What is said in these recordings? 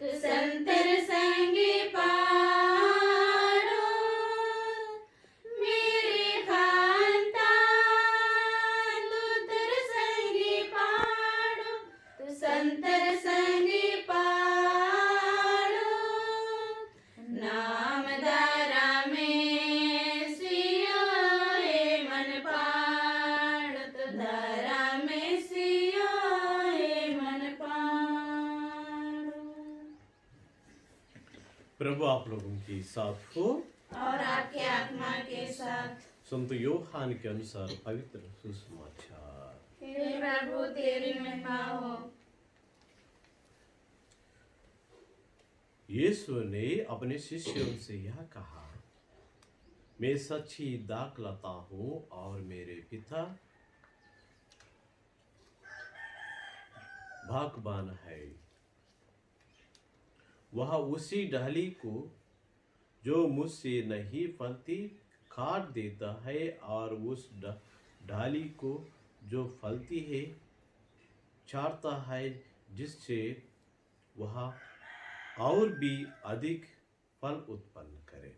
संतर संगी पाडो मेरे खानदान दूतर संगी पाडो संतर संगी पाडो नामदारा में सियो हे मन पाडो तो धारा में सियो हे मन पाडो। प्रभु आप लोगों के साथ हो और आपके आत्मा के साथ। संत योहान के अनुसार पवित्र सुसमाचार। हे प्रभु तेरी महिमा हो। यीशु ने अपने शिष्यों से यह कहा, मैं सच्ची दाखलता हूँ और मेरे पिता बागबान है। वह उसी डाली को जो मुझसे नहीं फलती काट देता है और उस डाली को जो फलती है छाड़ता है, जिससे वह और भी अधिक फल उत्पन्न करे।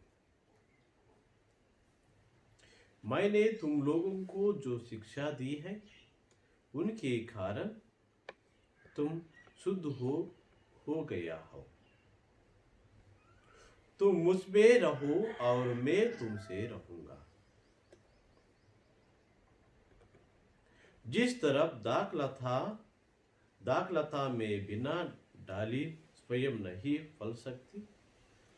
मैंने तुम लोगों को जो शिक्षा दी है उनके कारण तुम शुद्ध हो गया हो। तुम मुझ में रहो और मैं तुमसे रहूंगा। जिस तरफ दाखलता में बिना डाली स्वयं नहीं फल सकती,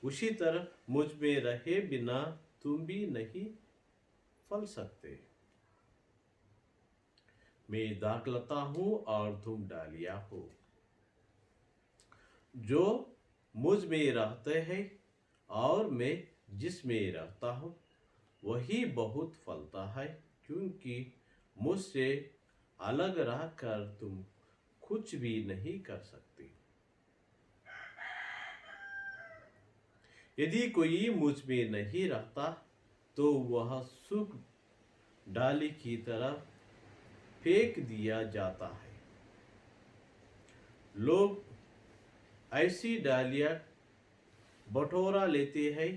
उसी तरह मुझ में रहे बिना तुम भी नहीं फल सकते। मैं दाखलता हूं और तुम डालियां हो। जो मुझ में रहते हैं और मैं जिसमें रहता हूँ वही बहुत फलता है, क्योंकि मुझसे अलग रहकर तुम कुछ भी नहीं कर सकते। यदि कोई मुझ में नहीं रहता तो वह सूख डाली की तरह फेंक दिया जाता है। लोग ऐसी डालियां बटोरा लेते हैं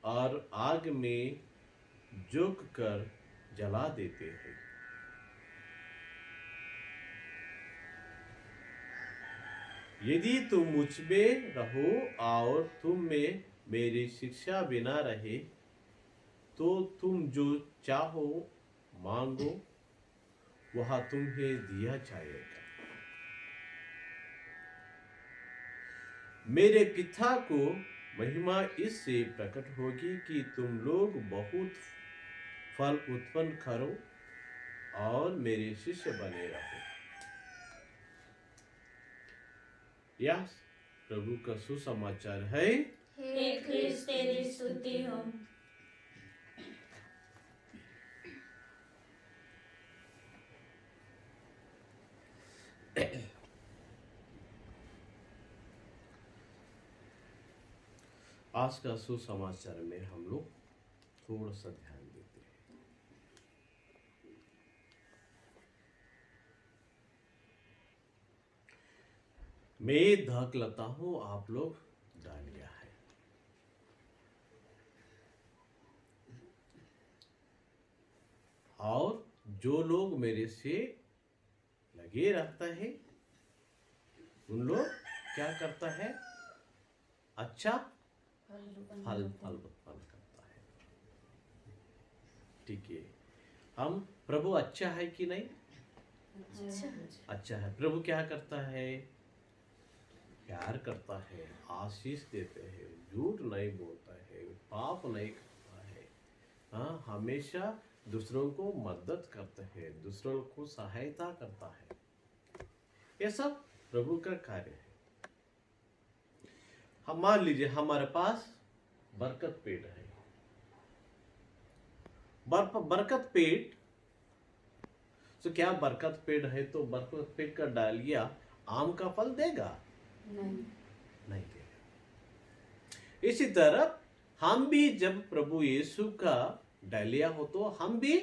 और आग में झोंक कर जला देते हैं। यदि तुम मुझ में रहो और तुम में मेरी शिक्षा बिना रहे तो तुम जो चाहो मांगो वह तुम्हें दिया जाएगा। मेरे पिता को महिमा इससे प्रकट होगी कि तुम लोग बहुत फल उत्पन्न करो और मेरे शिष्य बने रहो। यह प्रभु का सुसमाचार है। हे क्रिस्त तेरी स्तुति हो। आज का सुसमाचार में हम लोग थोड़ा सा ध्यान देते हैं। मैं दाखलता हूं, आप लोग डालियां है। और जो लोग मेरे से लगे रहता है उन लोग क्या करता है? अच्छा फल उत्पन्न करता है। ठीक है, हम प्रभु अच्छा है कि नहीं? अच्छा है। प्रभु क्या करता है? प्यार करता है, आशीष देते हैं, झूठ नहीं बोलता है, पाप नहीं करता है। हाँ, हमेशा दूसरों को मदद करता है, दूसरों को सहायता करता है। ये सब प्रभु का कार्य है। हम मान लीजिए हमारे पास बरकत पेड़ है। बरकत पेड़, तो क्या बरकत पेड़ है तो बरकत पेड़ का डालिया आम का फल देगा? नहीं देगा। इसी तरह हम भी जब प्रभु यीशु का डालिया हो तो हम भी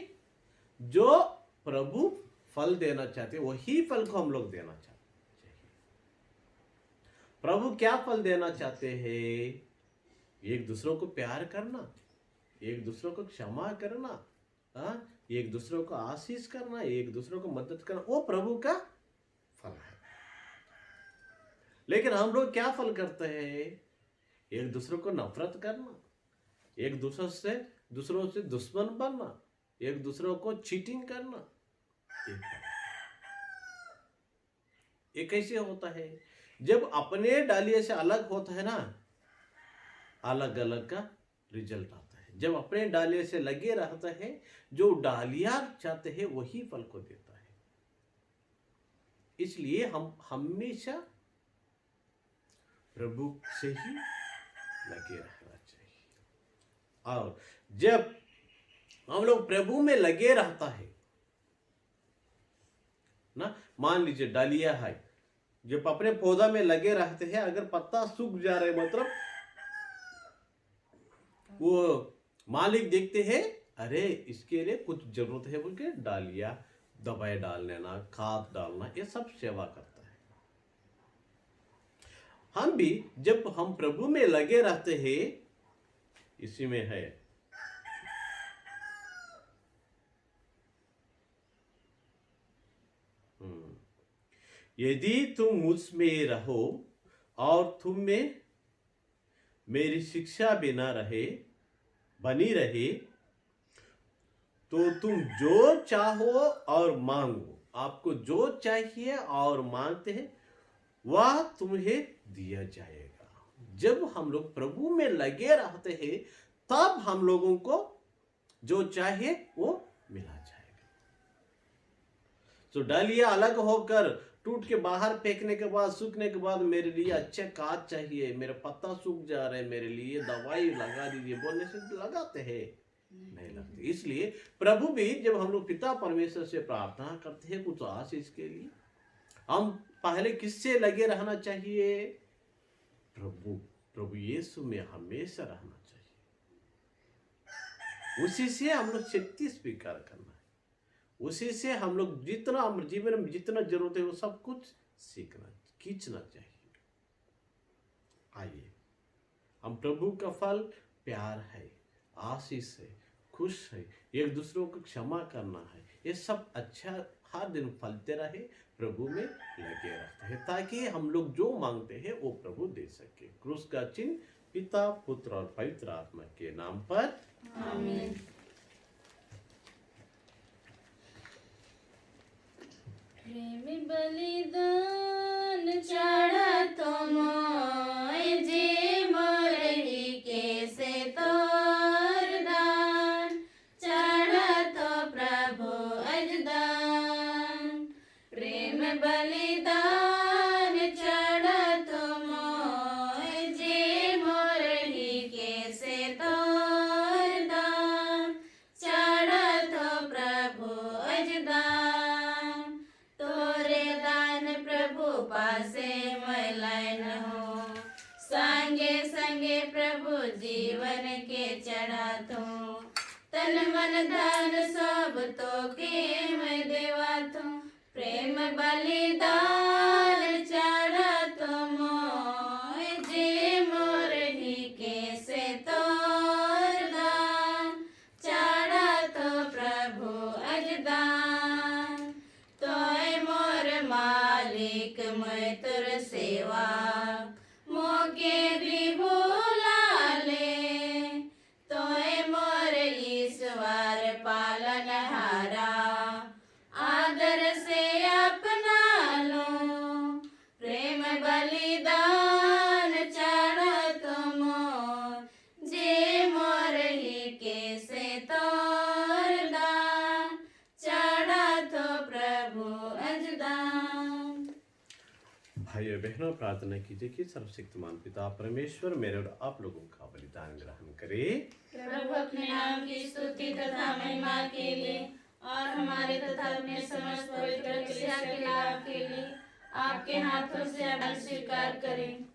जो प्रभु फल देना चाहते वही फल को हम लोग देना चाहिए। प्रभु क्या फल देना चाहते हैं? एक दूसरों को प्यार करना, एक दूसरों को क्षमा करना, एक दूसरों को आशीष करना, एक दूसरों को मदद करना, वो प्रभु का फल है। लेकिन हम लोग क्या फल करते हैं? एक दूसरों को नफरत करना, एक दूसरों से दुश्मन बनना, एक दूसरों को चीटिंग करना। ये कैसे होता है? जब अपने डालिये से अलग होता है ना, अलग अलग का रिजल्ट आता है। जब अपने डालिये से लगे रहता है, जो डालिया चाहते हैं वही फल को देता है। इसलिए हम हमेशा प्रभु से ही लगे रहना चाहिए। और जब हम लोग प्रभु में लगे रहता है ना, मान लीजिए डालिया है, जब अपने पौधा में लगे रहते हैं, अगर पत्ता सूख जा रहे मतलब वो मालिक देखते हैं, अरे इसके लिए कुछ जरूरत है बोल के डालिया, दवाई डाल लेना, खाद डालना, ये सब सेवा करता है। हम भी जब हम प्रभु में लगे रहते हैं, इसी में है यदि तुम मुझ में रहो और तुम में मेरी शिक्षा बनी रहे, तो तुम जो चाहो और मांगो, आपको जो चाहिए और मांगते हैं वह तुम्हें दिया जाएगा। जब हम लोग प्रभु में लगे रहते हैं, तब हम लोगों को जो चाहिए वो मिला जाएगा। तो डालिया अलग होकर टूट के बाहर फेंकने के बाद, सूखने के बाद, मेरे लिए अच्छे काज चाहिए, मेरे पत्ता सूख जा रहे, मेरे लिए दवाई लगा दीजिए बोलने से लगाते हैं? नहीं लगते। इसलिए प्रभु भी जब हम लोग पिता परमेश्वर से प्रार्थना करते हैं कुछ आशीष के लिए, हम पहले किससे लगे रहना चाहिए? प्रभु यीशु में हमेशा रहना चाहिए। उसी से हम लोग शक्ति स्वीकार करना है, उसी से हम लोग जितना जीवन में जितना जरूरत है वो सब कुछ खींचना चाहिए। आइए, हम प्रभु का फल प्यार है, आशीष है, खुश है, एक दूसरों को क्षमा करना है, ये सब अच्छा हर दिन फलते रहे, प्रभु में लगे रहते हैं, ताकि हम लोग जो मांगते हैं वो प्रभु दे सके। क्रूस का चिन्ह पिता, पुत्र और पवित्र आत्मा के नाम पर आमीन। प्रेम बलिदान चढ़तो मोय, जे मोरही कैसे तोर दान, चढ़तो प्रभु अजदान। प्रेम बलिदान चढ़तो मोय, जे मोरही कैसे तोर दान, चढ़तो प्रभु अजदान। तोरे दान प्रभु पासे मैलान हो, संगे संगे प्रभु जीवन के चढ़ातो, तन मन धन सब तो के मैं देवातो। प्रेम बलिदान चढ़ातो मोय, जे मोरही कैसे तोर दान, चढ़ातो प्रभु अजदान। तोय मोर मालिक मैं तुर सेवा, मोके भी भूला ले। तोय मोर ईश्वर पालनहारा, आदर से अपना लो। प्रेम बलिदान चढ़तो मोर, जे मोरही कैसे तोर दान, चढ़तो प्रभु अजदान। भाइयों बहनों, प्रार्थना कीजिए कि सर्वशक्तिमान पिता परमेश्वर मेरे और आप लोगों का बलिदान ग्रहण करे। प्रभु अपने नाम की स्तुति तथा महिमा के लिए और हमारे तथा अपने समस्त पवित्र कलीसिया के लाभ के लिए आपके हाथों से अवल स्वीकार करें।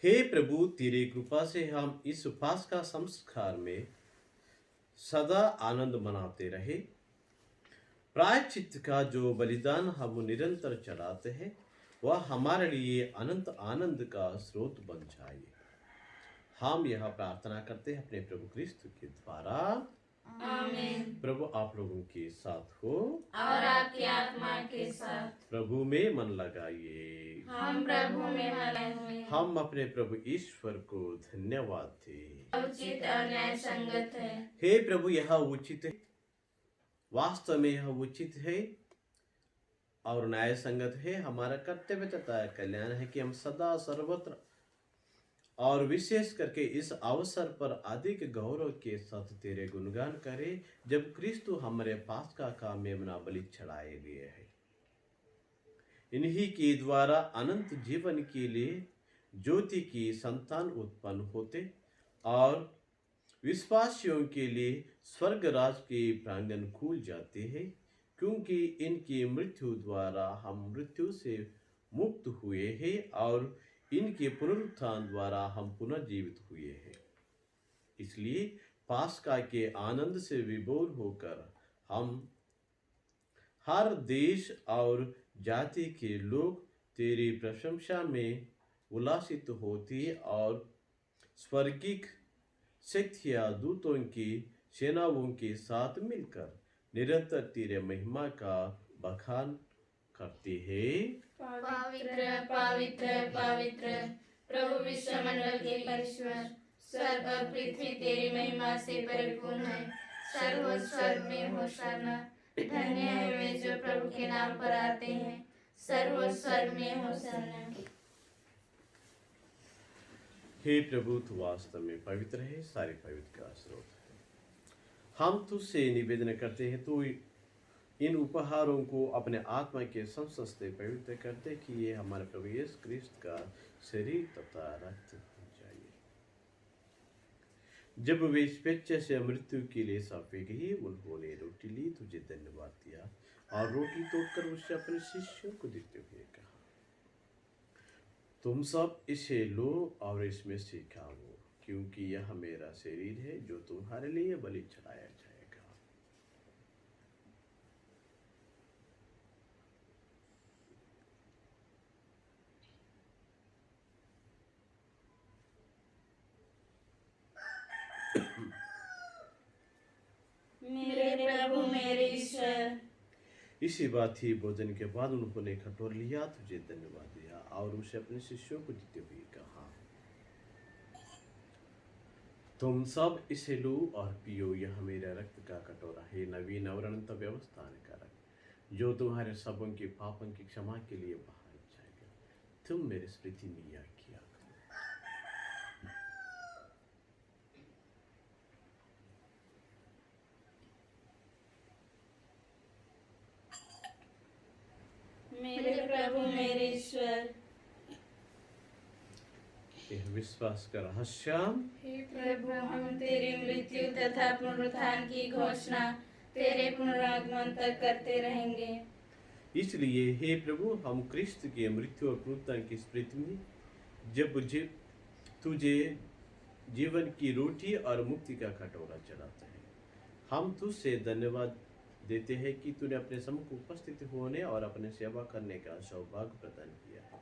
हे प्रभु, तेरी कृपा से हम इस उपवास का संस्कार में सदा आनंद मनाते रहे। प्रायश्चित का जो बलिदान हम निरंतर चढ़ाते हैं, वह हमारे लिए अनंत आनंद का स्रोत बन जाए। हम यह प्रार्थना करते हैं अपने प्रभु क्रिस्त के द्वारा। आमीन। प्रभु आप लोगों के साथ हो और आपकी आत्मा के साथ। प्रभु में मन लगाइए। हम प्रभु में मगन हुए हैं। हम अपने प्रभु ईश्वर को धन्यवाद दें। उचित और न्याय संगत है। हे प्रभु, यह उचित है, वास्तव में यह उचित है और न्याय संगत है। हमारा कर्तव्य तथा कल्याण है कि हम सदा सर्वत्र और विशेष करके इस अवसर पर अधिक गौरव के साथ तेरे गुणगान करें, जब क्रिस्तु हमारे पास का मेमना बलि चढ़ाए लिए है। इन्हीं के द्वारा अनंत जीवन के लिए ज्योति की संतान उत्पन्न होते और विश्वासियों के लिए स्वर्ग राज के प्रांगण खुल जाते हैं, क्योंकि इनकी मृत्यु द्वारा हम मृत्यु से मुक्त हुए हैं और इनके पुनरुत्थान द्वारा हम पुनर्जीवित हुए हैं। इसलिए पास्का के आनंद से विभोर होकर हम हर देश और जाति के लोग तेरी प्रशंसा में उल्लासित होते और स्वर्गिक शक्तियां दूतों की सेनाओं के साथ मिलकर निरंतर तेरे महिमा का बखान करते हैं। पवित्र पवित्र पवित्र प्रभु विश्वमंडल के परमेश्वर, स्वर्ग और पृथ्वी तेरी महिमा से परिपूर्ण है। सर्वोच्च स्वर्ग में होशाना। धन्य है वे जो प्रभु के नाम पर आते हैं। सर्वोच्च स्वर्ग में होशाना। हे प्रभु, तू वास्तव में पवित्र है, सारे पवित्र का स्रोत है। हम तुझसे निवेदन करते हैं, तू इन उपहारों को अपने आत्मा के संस्पर्श से पवित्र करते कि ये हमारे प्रभु यीशु क्रिस्त का शरीर तथा रक्त हो जाए। जब वे स्वेच्छा से मृत्यु के लिए सौंपे गए, उन्होंने रोटी ली, तुझे धन्यवाद दिया और रोटी तोड़कर उसे अपने शिष्यों को देते हुए कहा, तुम सब इसे लो और इसमें से खाओ, क्योंकि यह मेरा शरीर है जो तुम्हारे लिए बलि चढ़ाया जाएगा। मेरे प्रभु मेरे ईश्वर। इसी बात ही भोजन के बाद उन्होंने कटोरा लिया, तुझे धन्यवाद दिया और उसे अपने शिष्यों को देते हुए कहा, तुम सब इसे लो और पियो, यह मेरा रक्त का कटोरा है, नवीन और अनंत व्यवस्था का रक्त, जो तुम्हारे सबों के पापों की क्षमा के लिए बहाया जाएगा। तुम मेरे स्मृति में यह किया करो। मेरे प्रभु मेरे ईश्वर। यह विश्वास का रहस्य। हे प्रभु, हम तेरी मृत्यु तथा पुनरुत्थान की घोषणा तेरे पुनरागमन तक करते रहेंगे। इसलिए हे प्रभु, हम क्रिस्त के मृत्यु और पुनरुत्थान की स्मृति में जब तुझे जीवन की रोटी और मुक्ति का कटोरा चढ़ाते हैं, हम तुझसे धन्यवाद देते हैं कि तूने अपने सम्मुख उपस्थित होने और अपने सेवा करने का सौभाग्य प्रदान किया है।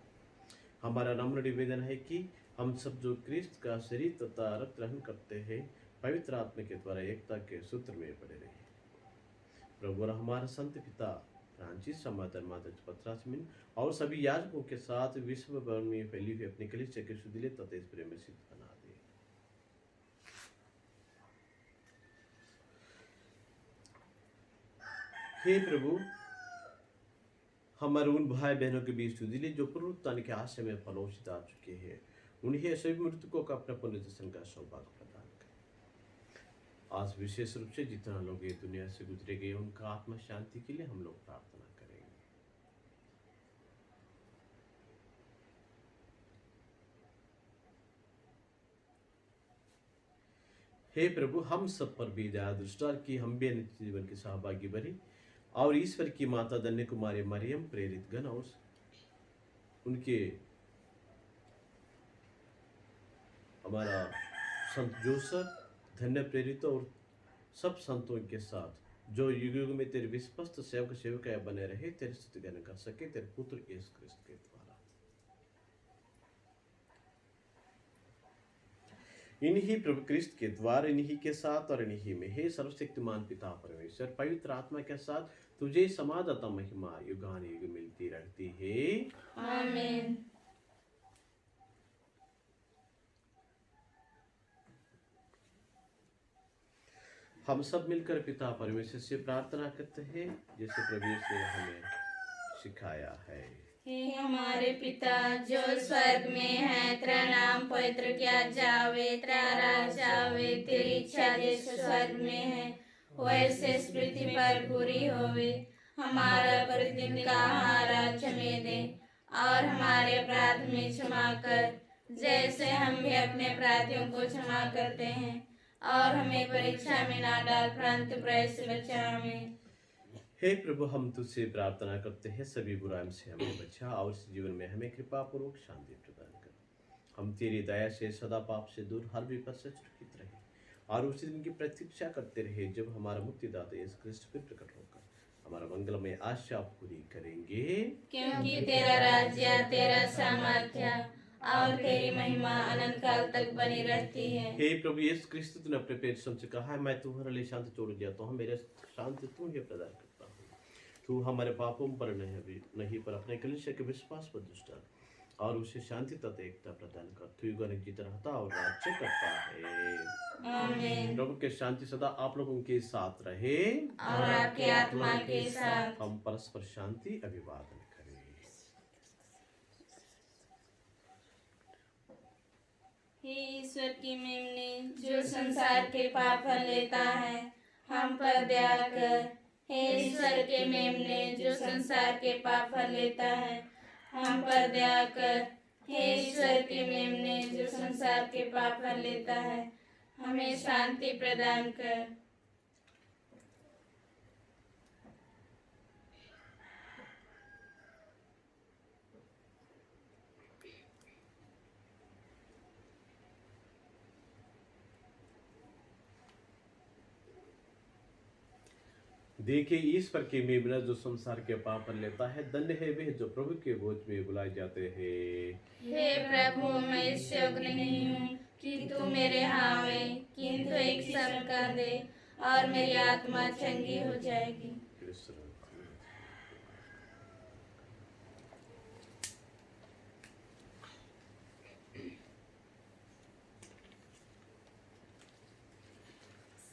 हमारा नम्र निवेदन है कि हम सब जो क्रिस्त का शरीर तथा रक्त ग्रहण करते हैं, पवित्र आत्मा के द्वारा एकता के सूत्र में पड़े रहे। प्रभु और हमारा संत पिता फ्रांसिस, समाधर माता पत्रासमिन और सभी याजकों के साथ विश्व भर में फैली हुई अपनी कलीसिया के सुधीले तथा इस प्रेम में सिद्ध बना दे। हे प्रभु, हमारे उन भाई बहनों के बीच सुधीले जो पुनरुत्थान के आशय में परोसित आ चुके हैं, उन्हें सभी मृतकों का अपना पुनर्दर्शन का सौभाग्य प्रदान करें। आज विशेष रूप से जितना लोग ये दुनिया से गुजरे गए, उनका आत्मा शांति के लिए हम लोग प्रार्थना करेंगे। हे प्रभु, हम सब पर भी दया दृष्टा की हम भी नित्य जीवन के सहभागी बने और ईश्वर की माता धन्य कुमारी मरियम, प्रेरित गण और उनके हमारा संत जोसेफ, धन्य प्रेरित और सब संतों के साथ जो युग युग में तेरे विश्वस्त सेवक सेविकाएं बने रहे, तेरे स्तुति गान कर सके तेरे पुत्र यीशु क्रिस्त के द्वारा। इन्हीं प्रभु क्रिस्त के द्वारा, इन्हीं के साथ और इन्हीं में हे सर्वशक्तिमान पिता परमेश्वर पवित्र आत्मा के साथ तुझे समाधाता महिमा युगान युग मिलती रहती है। आमीन। हम सब मिलकर पिता परमेश्वर से प्रार्थना करते हैं जैसे प्रभु यीशु ने हमें सिखाया है। हे हमारे पिता जो स्वर्ग में है, तेरा नाम पवित्र किया जावे, तेरा राज्य आवे, तेरी इच्छा जैसे स्वर्ग में है वैसे इस पृथ्वी पर पूरी होवे। हमारा प्रतिदिन का आहार आज हमें दे और हमारे अपराध में क्षमा कर जैसे हम भी अपने अपराधियों को क्षमा करते हैं, और हमें परीक्षा में ना डाल परंतु बुराई से बचा हमें। हे प्रभु हम तुझसे प्रार्थना करते हैं सभी बुराइयों से हमें बचा और इस जीवन में हमें कृपा पूर्वक शांति प्रदान कर। हम तेरी दया से सदा पाप से दूर हर विपद से सुरक्षित रहे और उसी दिन की प्रतीक्षा करते रहे जब हमारा मुक्तिदाता यीशु ख्रिस्त फिर प्रकट होकर हमारा मंगलमय आशा पूरी करेंगे। क्योंकि तेरा राज्य, तेरा सामर्थ्य और तेरी महिमा अनंत काल तक बनी रहती है। हे प्रभु यीशु ख्रिस्त तूने अपने पेट से कहा है मैं तुम्हारे लिए शांति छोड़ जाता हूँ, मेरे शांति तू ही प्रदान करता हूँ। तू हमारे पापों पर नहीं पर अपने कलीसिया के विश्वास पर दृष्टि डाल और उसे शांति तथा एकता प्रदान कर। तू युगानुग जीता रहता और राज्य करता है। आमीन। प्रभु के शांति सदा आप लोगों के साथ रहे और आपकी आत्मा के साथ। हम परस्पर शांति अभिवादन करें। हे ईश्वर की मेमने जो संसार के पाप हर लेता है, हम पर दया कर। हे ईश्वर के मेमने जो संसार के पाप हर लेता है, हम पर दया कर। हे ईश्वर के मेमने जो संसार के पाप हर लेता है, हमें शांति प्रदान कर। देखिए ईश्वर की मेमना जो संसार के पाप पर लेता है, धन्य है वे जो प्रभु के भोज में बुलाए जाते हैं। हे प्रभु मैं इस योग्य नहीं हूँ कि तू मेरे हावे, किंतु एक शब्द कह दे और मेरी आत्मा चंगी हो जाएगी।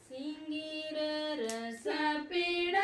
सिंगीर रस पीड़ा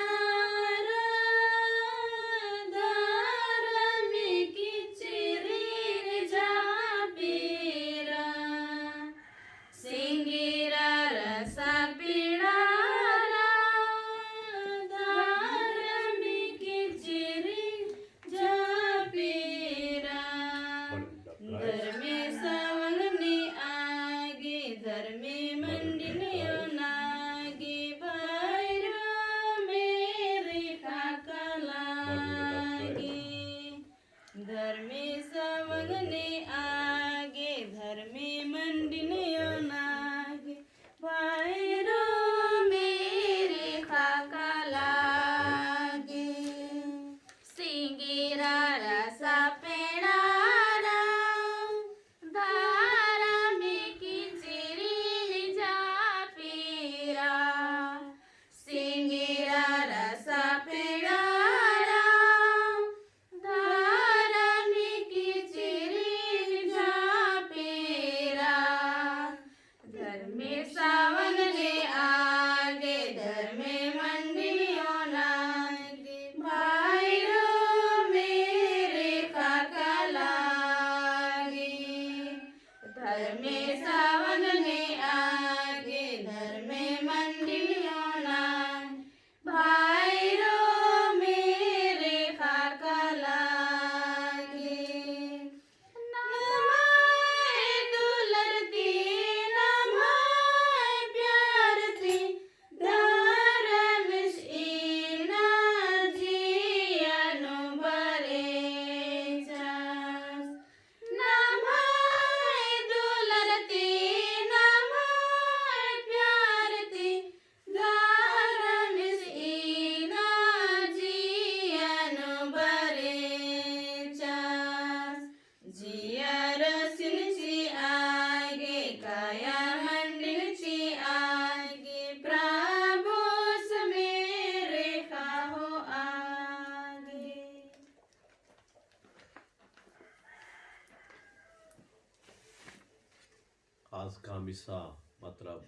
आज का मिसा मतलब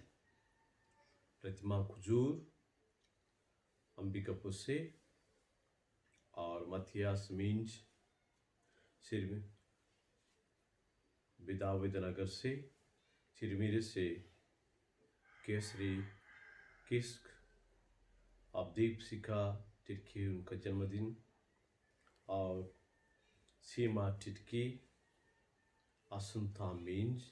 प्रतिमा कुजूर, अंबिका पुसे और मथियास मिंज विदाविदनगर से, चिरमिरे से केसरी किस्क, अवदीप सिका टिटकी उनका जन्मदिन, और सीमा टिटकी, असुंथा मिंज,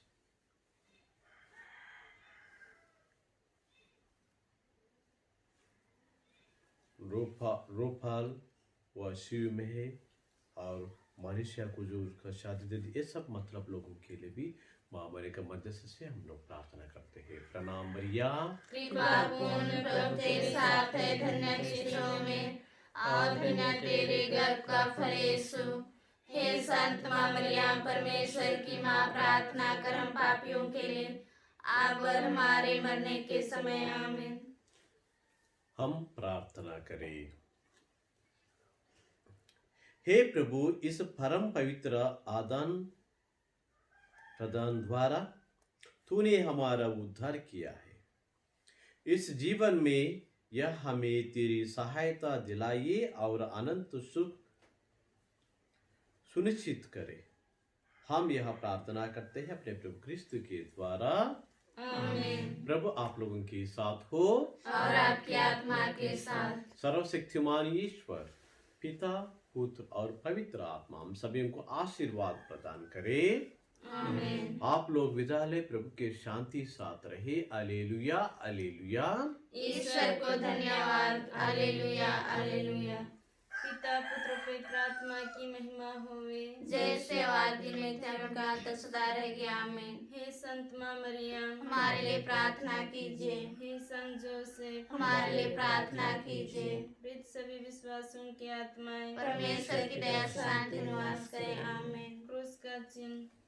रोपाल व शिव में और मनीषा को जो उसका शादी दे दी, ये सब मतलब लोगों के लिए भी माँ मरी का मध्यस्थ से हम लोग प्रार्थना करते हैं। प्रणाम मरिया, कृपा पूर्ण प्रभु तेरे साथ है, धन्य शिशुओं में और धन्य तेरे गर्भ का फल यीशु। हे संत माँ मरियम, परमेश्वर की माँ, प्रार्थना कर हम पापियों के लिए, अब और हमारे मरने के समय। आमीन। हम प्रार्थना करें। हे प्रभु, इस परम पवित्र आदान प्रदान द्वारा तूने हमारा उद्धार किया है। इस जीवन में यह हमें तेरी सहायता दिलाइए और अनंत सुख सुनिश्चित करे। हम यह प्रार्थना करते हैं अपने प्रभु क्रिस्त के द्वारा। आमीन। प्रभु आप लोगों के साथ हो और आपकी आत्मा के साथ। सर्वशक्तिमान ईश्वर पिता, पुत्र और पवित्र आत्मा हम सभी को आशीर्वाद प्रदान करे। आमीन। आप लोग विदा ले, प्रभु के शांति साथ रहे। Alleluia alleluia. ईश्वर को धन्यवाद। Alleluia alleluia. पिता पुत्र पवित्र आत्मा की महिमा होवे, जैसे आदि में थे उनका तो सदा रहेगी। आमीन। हे संत माँ मरियम, हमारे लिए प्रार्थना कीजिए। हे संत जोसेफ, हमारे लिए प्रार्थना कीजिए। वृद्ध सभी विश्वासों की आत्माएं परमेश्वर की दया शांति निवास करे। आमीन। क्रूस का चिन्ह